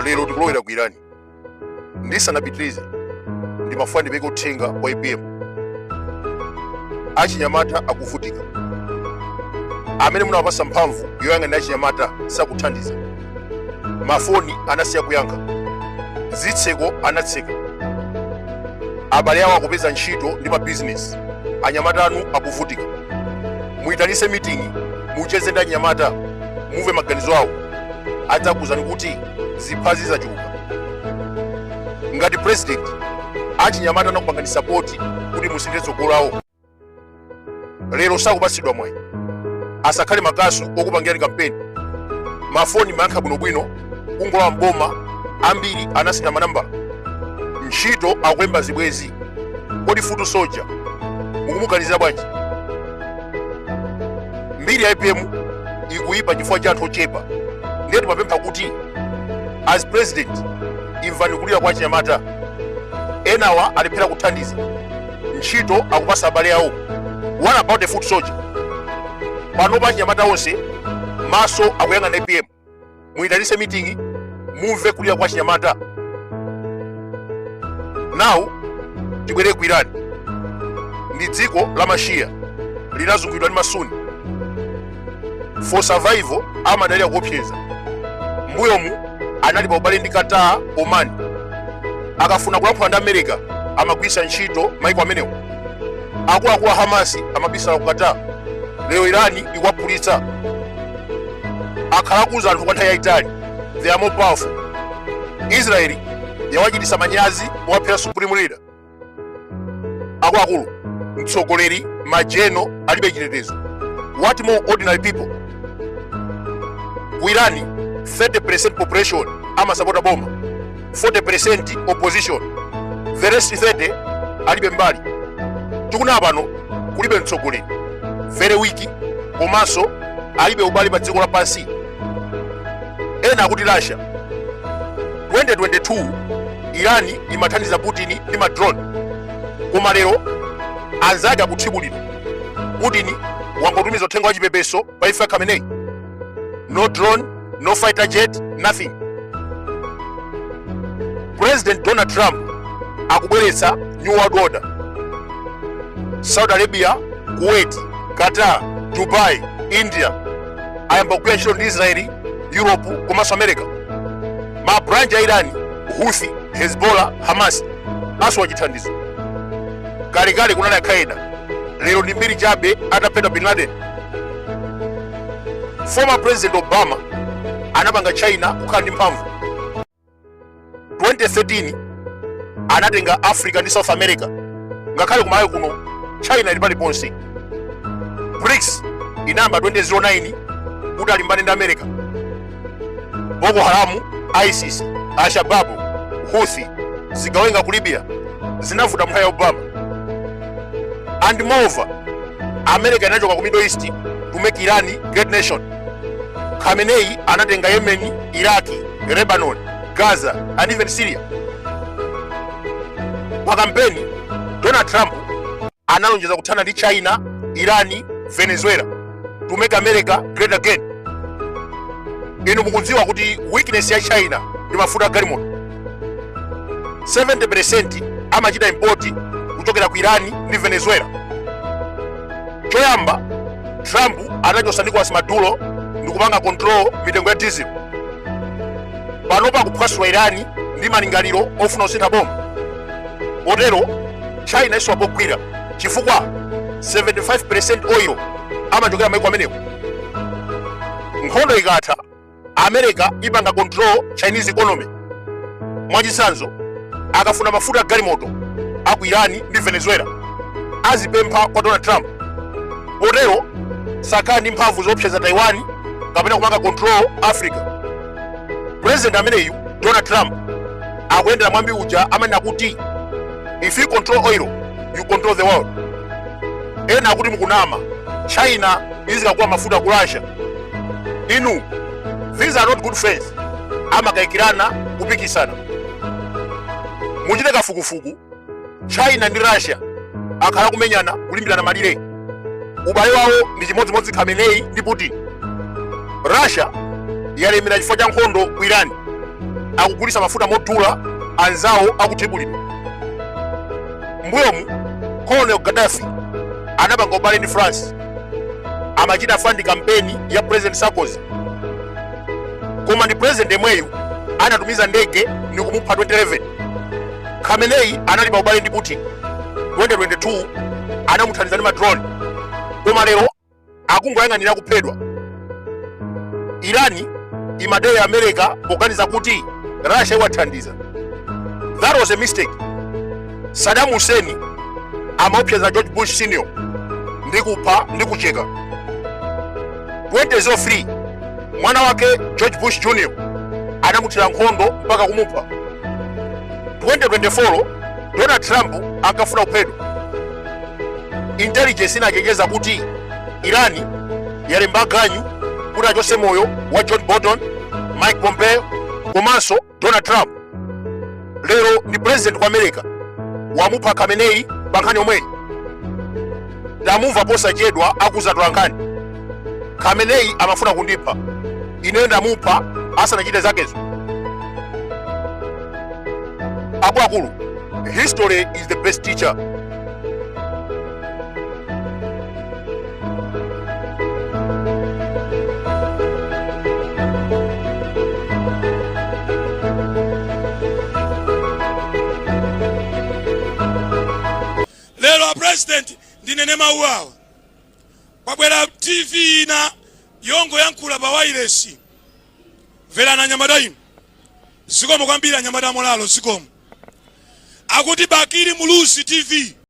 lero tikulowera ku Irani. Ndisanapitirize ndimafuna ndipeke uthenga wa IPM. Achinyamata akuvutika. Amene munawapasa mphamvu yoyang'anira achinyamata sakuthandiza. Mafoni anasiya kuyankha. Zitseko anatseka. Abale awo akupeza ntchito ndi mabizinesi. Anyamata anu akuvutika. Muyitanise meeting, mucheze ndi anyamata, muve maganizo awo. Adzakuwuzani kuti ziphazi zachuluka. Ngati president, achinyamata anakupangani support kuti musinde tsogolo lawo. Lero sakupasidwa mwayi. Asakhale makasu okupangirani kampeni. Mafoni mayankha bwinobwino, kungola mboma ambiri anasina manambala. Ntchito akulemba zibwezi. Kodi futu soja mukumuganizira bwanji? Mbiri ya IPM ikuyipa chifukwa cha anthu ochepa. Ndiye timapempha kuti as president imvani kulira kwa achinyamata. Enawa alephera kuthandiza. Ntchito akupasa abale awo. What about the foot soldier? Panopa achinyamata onse maso akuyang'ana IPM. Muyitanise meeting, mumve kulira kwa achinyamata. Now tibwere ku Irani. Ndi dziko la Mashia linazungulidwa ndi Masuni. For survival amadalira kuopseza. Mbuyomu analipa ubale ndi Qatar, Oman. Akafuna kulankhula ndi America amagwisa ntchito maiko amenewo. Akuluakulu a Hamasi amabisala ku Qatar. Lero Irani ikuwapulitsa. Akhalakuza anthu kwa nthawi yayitali. They are more powerful. Israeli yawachitisa manyazi mowaphera supreme leader. Akuluakulu mtsogoleri majeno alibe chitetezo. What more ordinary people? Ku Irani 30% population amasapota boma, 40% opposition, the rest 30 alibe mbali. Tikuna pano kulibe mtsogoleri, very weak, komanso alibe ubali pa dziko lapansi. Ena akuti Russia 2022 Irani imathandiza Putin ndi madrone. Koma lero anzake akuthibulira. Putin wangotumiza uthenga wa chipepeso pa ife Khamenei. No drone, no fighter jet, nothing. President Donald Trump akubweretsa New World Order. Saudi Arabia, Kuwait, Qatar, Dubai, India ayamba kugwira ntchito ndi Israeli, Europe komanso America. Mabranch a Irani, Houthi, Hezbollah, Hamas aso wachithandizo. Kalekale kunali Al-Qaeda. Lero ndi mbiri chabe ataphedwa Bin Laden. Former President Obama anapanga China kukhala ndi mphamvu. 2013 anatenga Africa ndi South America. Ngakhale kumalawi kuno China ili paliponse. BRICS inamba 2009 kuti alimbane ndi America. Boko Haram, ISIS, Al-Shabaab, Houthi zigawenga ku Libya zinavuta nthawi ya Obama. And moreover, America inachoka ku Middle East to make Iran great nation. Khamenei anatenga Yemen, Iraq, Lebanon, Gaza, and even Syria. Pa kampeni, Donald Trump analonjeza kuthana ndi China, Iran, Venezuela to make America great again. Inu mukudziwa kuti weakness ya China ndi mafuta a galimoto. 70% amachita import kuchokera ku Iran ndi Venezuela. Choyamba, Trump anachosa Nicolas Maduro ndikupanga control mitengo ya diesel. Panopa kuphwasula Irani ndi malingaliro ofuna kusintha bomba. Potero China iso apogwira chifukwa 75% oil amachokera maiko amenewo. Nkhondo ikatha, America ipanga control Chinese economy. Mwachisanzo akafuna mafuta galimoto aku Irani ndi Venezuela azipempha kwa Donald Trump. Potero sakhala ndi mphamvu zopseza Taiwan kapena kumanga control Africa. President ameneyu Donald Trump akuyendera mwambi uja amanena kuti if you control oil, you control the world. Ena akuti mukunama China izikakuwa mafuta ku Russia. Inu, these are not good friends. Amakayikirana kupikisana. Muchite kafukufuku China ndi Russia akhala kumenyana kulimbirana malire. Ubale wawo ndi chimodzimodzi Khamenei ndi Putin. Russia yalemera chifukwa cha nkhondo ku Iran. akugulisa mafuta modula anzawo akutibulidwa. Mbuyomu Colonel Gaddafi anapanga ubale ndi France, amachita fund campaign ya President Sarkozy, koma ndi president yemweyu anatumiza ndege ndi kumupha 2011. Khamenei anali pa ubale ndi Putin 2022, anamuthandiza ndi madrone, koma lero akungoyang'anira kuphedwa. Irani imadera America poganiza kuti Russia iwathandiza. That was a mistake. Saddam Hussein amaopseza George Bush Senior ndi kupha ndi kucheka. 2003 mwana wake George Bush Junior anamuthira nkhondo mpaka kumupha. 2024 Donald Trump akafuna kuphedwa. Intelligence inachekeza kuti Irani yalemba ganyu kuti achose moyo wa John Bolton, Mike Pompeo komanso Donald Trump. Lero ndi president wa America wamupha Khamenei pa nkhani yomweyi. Ndamumva posachedwa akuzatula nkhani. Khamenei amafuna kundipha, ine ndamupha asanachite zakezo. Akulu, history is the best teacher. Lelo president ndinene mauawa pabwera TV ina yongo yankula pa wireless vela na Nyamadayimu zikomo kwambiri Nyamada Mulalo zikomo akuti Bakiri Mulusi TV